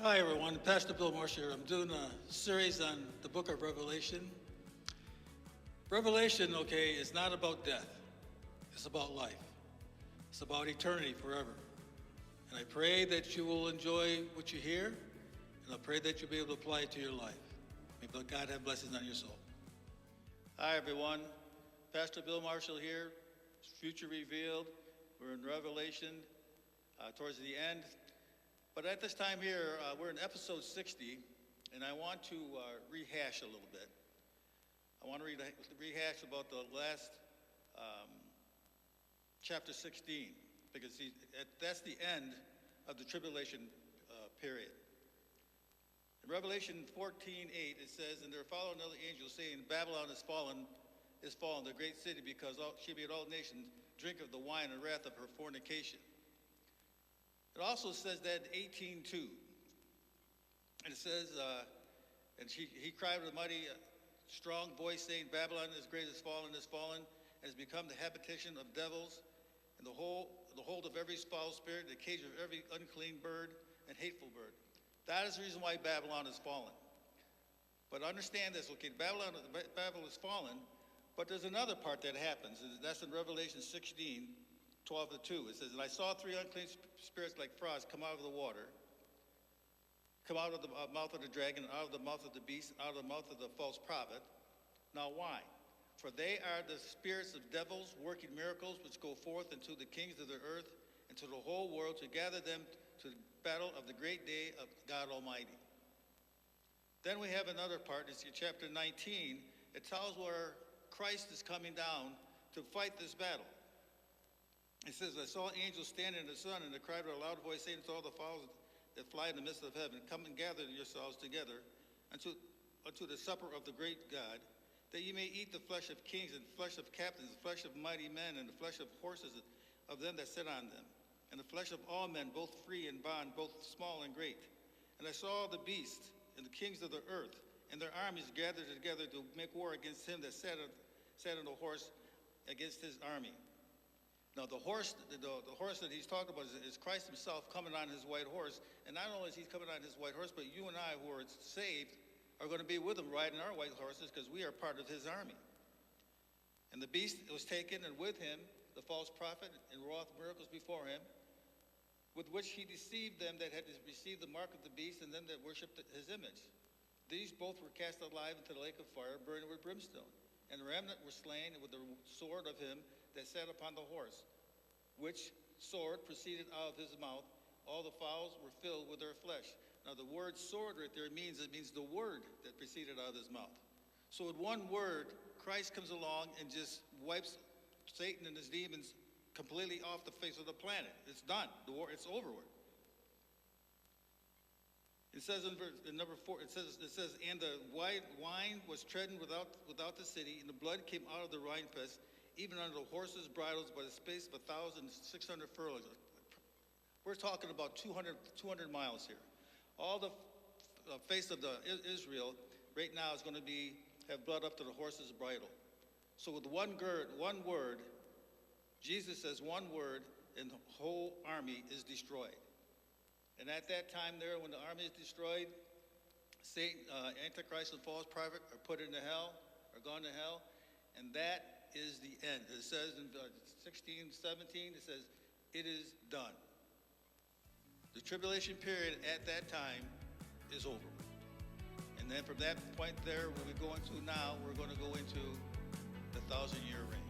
Hi, everyone. Pastor Bill Marsh here. I'm doing a series on the book of Revelation. Revelation, okay, is not about death. It's about life. It's about eternity forever. And I pray that you will enjoy what you hear, and I pray that you'll be able to apply it to your life. May God have blessings on your soul. Hi, everyone. Pastor Bill Marshall here. Future Revealed. We're in Revelation towards the end. But at this time here, we're in episode 60, and I want to rehash a little bit. I want to rehash about the last chapter 16, because that's the end of the tribulation period. In Revelation 14:8, it says, "And there followed another angel saying, Babylon is fallen, the great city, because she made all nations drink of the wine and wrath of her fornication." It also says that in 18:2, and it says, and he cried with a mighty, strong voice, saying, "Babylon is great, is fallen, and has become the habitation of devils, and the hold of every foul spirit, the cage of every unclean bird and hateful bird." That is the reason why Babylon is fallen. But understand this, okay, Babylon is fallen, but there's another part that happens, and that's in Revelation 16:12-2. It says, "And I saw three unclean spirits like frogs come out of the water, come out of the mouth of the dragon, out of the mouth of the beast, out of the mouth of the false prophet. Now why? For they are the spirits of devils working miracles, which go forth into the kings of the earth and to the whole world to gather them to the battle of the great day of God Almighty." Then we have another part, it's in chapter 19. It tells where Christ is coming down to fight this battle. It says, "I saw angels standing in the sun, and they cried with a loud voice, saying to all the fowls that fly in the midst of heaven, Come and gather yourselves together unto the supper of the great God, that ye may eat the flesh of kings, and the flesh of captains, the flesh of mighty men, and the flesh of horses, of them that sit on them, and the flesh of all men, both free and bond, both small and great. And I saw the beast and the kings of the earth, and their armies gathered together to make war against him that sat on the horse, against his army." Now the horse that he's talking about is Christ himself coming on his white horse. And not only is he coming on his white horse, but you and I who are saved are going to be with him riding our white horses, because we are part of his army. "And the beast was taken, and with him the false prophet, and wrought miracles before him, with which he deceived them that had received the mark of the beast, and them that worshipped his image. These both were cast alive into the lake of fire, burning with brimstone. And the remnant were slain with the sword of him that sat upon the horse, which sword proceeded out of his mouth. All the fowls were filled with their flesh." Now the word sword right there means the word that proceeded out of his mouth. So with one word, Christ comes along and just wipes Satan and his demons completely off the face of the planet. It's done. The war, it's over with. It says in number 4, it says, "And the white wine was treading without the city, and the blood came out of the winepress, even under the horses' bridles, by the space of 1,600 furlongs." We're talking about 200 miles here. All the face of Israel right now is going to have blood up to the horse's bridle. So with one word, Jesus says one word, and the whole army is destroyed. And at that time there, when the army is destroyed, Satan, Antichrist and false prophet are put into hell, are gone to hell, and that is the end. It says in 16:17, it says, "It is done." The tribulation period at that time is over. And then from that point there, where we go into now, we're going to go into the 1,000-year reign.